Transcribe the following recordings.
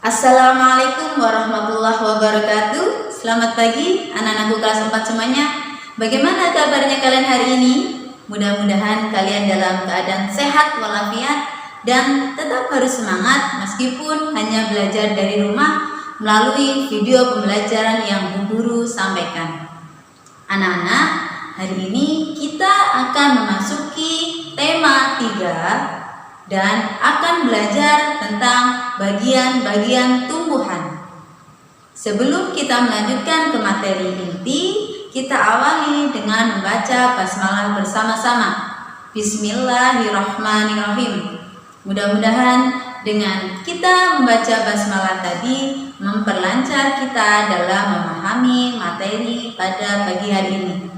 Assalamualaikum warahmatullahi wabarakatuh. Selamat pagi anak-anakku kelas 4 semuanya. Bagaimana kabarnya kalian hari ini? Mudah-mudahan kalian dalam keadaan sehat walafiat dan tetap harus semangat meskipun hanya belajar dari rumah melalui video pembelajaran yang Bu Guru sampaikan. Anak-anak, hari ini kita akan memasuki tema 3 dan akan belajar tentang bagian-bagian tumbuhan. Sebelum kita melanjutkan ke materi inti, kita awali dengan membaca basmalah bersama-sama. Bismillahirrahmanirrahim. Mudah-mudahan dengan kita membaca basmalah tadi memperlancar kita dalam memahami materi pada pagi hari ini.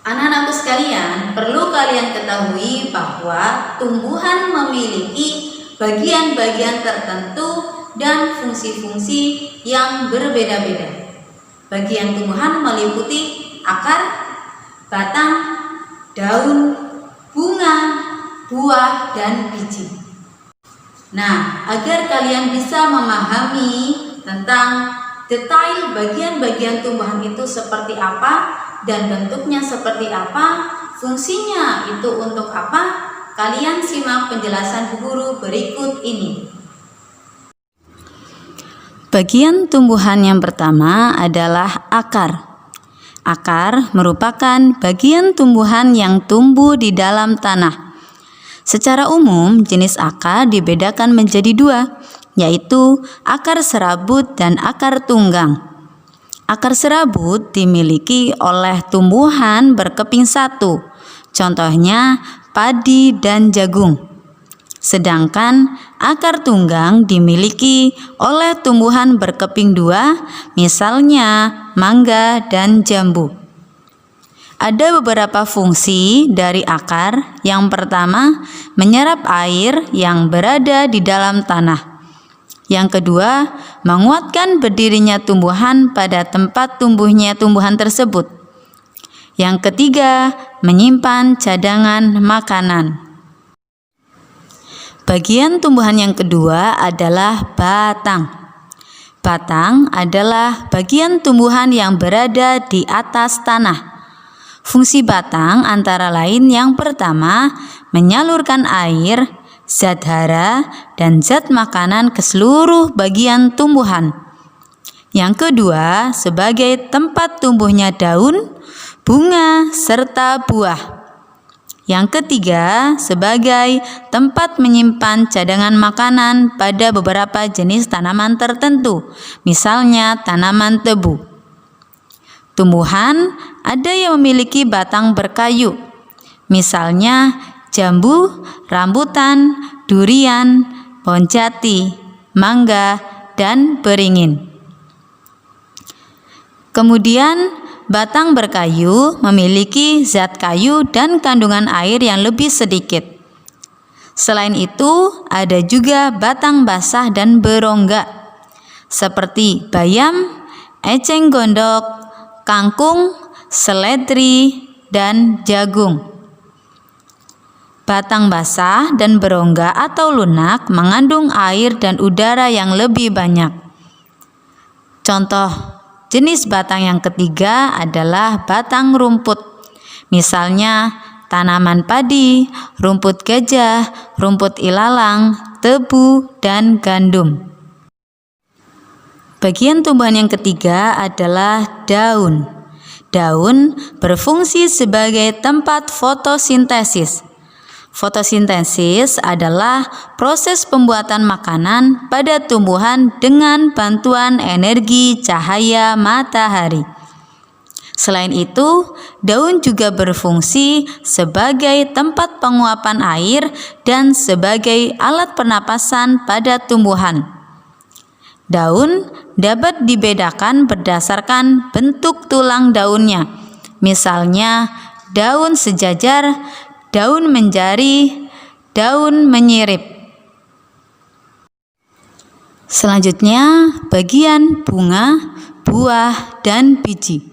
Anak-anakku sekalian, perlu kalian ketahui bahwa tumbuhan memiliki bagian-bagian tertentu dan fungsi-fungsi yang berbeda-beda. Bagian tumbuhan meliputi akar, batang, daun, bunga, buah, dan biji. Nah, agar kalian bisa memahami tentang detail bagian-bagian tumbuhan itu seperti apa dan bentuknya seperti apa, fungsinya itu untuk apa, kalian simak penjelasan Bu Guru berikut ini. Bagian tumbuhan yang pertama adalah akar. Akar merupakan bagian tumbuhan yang tumbuh di dalam tanah. Secara umum, jenis akar dibedakan menjadi dua, yaitu akar serabut dan akar tunggang. Akar serabut dimiliki oleh tumbuhan berkeping satu, contohnya padi dan jagung. Sedangkan akar tunggang dimiliki oleh tumbuhan berkeping dua, misalnya mangga dan jambu. Ada beberapa fungsi dari akar. Yang pertama, menyerap air yang berada di dalam tanah. Yang kedua, menguatkan berdirinya tumbuhan pada tempat tumbuhnya tumbuhan tersebut. Yang ketiga, menyimpan cadangan makanan. Bagian tumbuhan yang kedua adalah batang. Batang adalah bagian tumbuhan yang berada di atas tanah. Fungsi batang antara lain yang pertama, menyalurkan air, zat hara, dan zat makanan ke seluruh bagian tumbuhan. Yang kedua, sebagai tempat tumbuhnya daun, bunga, serta buah. Yang ketiga, sebagai tempat menyimpan cadangan makanan pada beberapa jenis tanaman tertentu, misalnya tanaman tebu. Tumbuhan ada yang memiliki batang berkayu, misalnya jambu, rambutan, durian, pohon jati, mangga, dan beringin. Kemudian, batang berkayu memiliki zat kayu dan kandungan air yang lebih sedikit. Selain itu, ada juga batang basah dan berongga, seperti bayam, eceng gondok, kangkung, seledri, dan jagung. Batang basah dan berongga atau lunak mengandung air dan udara yang lebih banyak. Contoh jenis batang yang ketiga adalah batang rumput. Misalnya tanaman padi, rumput gajah, rumput ilalang, tebu, dan gandum. Bagian tumbuhan yang ketiga adalah daun. Daun berfungsi sebagai tempat fotosintesis. Fotosintesis adalah proses pembuatan makanan pada tumbuhan dengan bantuan energi cahaya matahari. Selain itu, daun juga berfungsi sebagai tempat penguapan air dan sebagai alat pernapasan pada tumbuhan. Daun dapat dibedakan berdasarkan bentuk tulang daunnya, misalnya daun sejajar, daun menjari, daun menyirip. Selanjutnya, bagian bunga, buah, dan biji.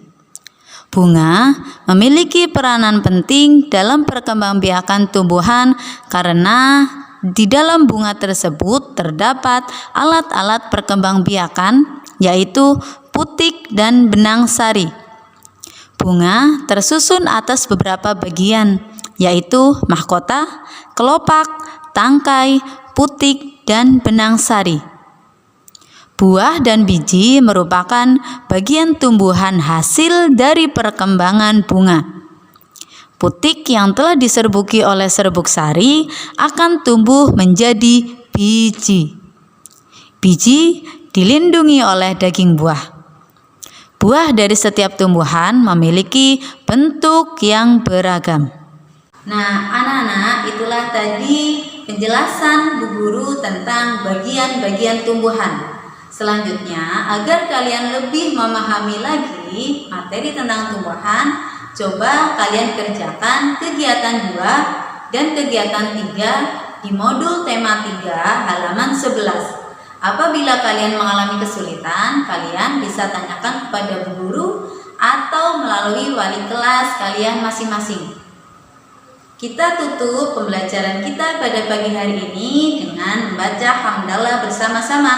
Bunga memiliki peranan penting dalam perkembangbiakan tumbuhan karena di dalam bunga tersebut terdapat alat-alat perkembangbiakan, yaitu putik dan benang sari. Bunga tersusun atas beberapa bagian, yaitu mahkota, kelopak, tangkai, putik, dan benang sari. Buah dan biji merupakan bagian tumbuhan hasil dari perkembangan bunga. Putik yang telah diserbuki oleh serbuk sari akan tumbuh menjadi biji. Biji dilindungi oleh daging buah. Buah dari setiap tumbuhan memiliki bentuk yang beragam. Nah, anak-anak, itulah tadi penjelasan Bu Guru tentang bagian-bagian tumbuhan. Selanjutnya, agar kalian lebih memahami lagi materi tentang tumbuhan, coba kalian kerjakan kegiatan 2 dan kegiatan 3 di modul tema 3 halaman 11. Apabila kalian mengalami kesulitan, kalian bisa tanyakan kepada Bu Guru atau melalui wali kelas kalian masing-masing. Kita tutup pembelajaran kita pada pagi hari ini dengan membaca hamdalah bersama-sama.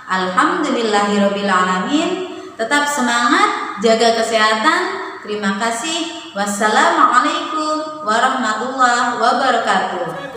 Alhamdulillahirobbilalamin. Tetap semangat, jaga kesehatan. Terima kasih. Wassalamualaikum warahmatullahi wabarakatuh.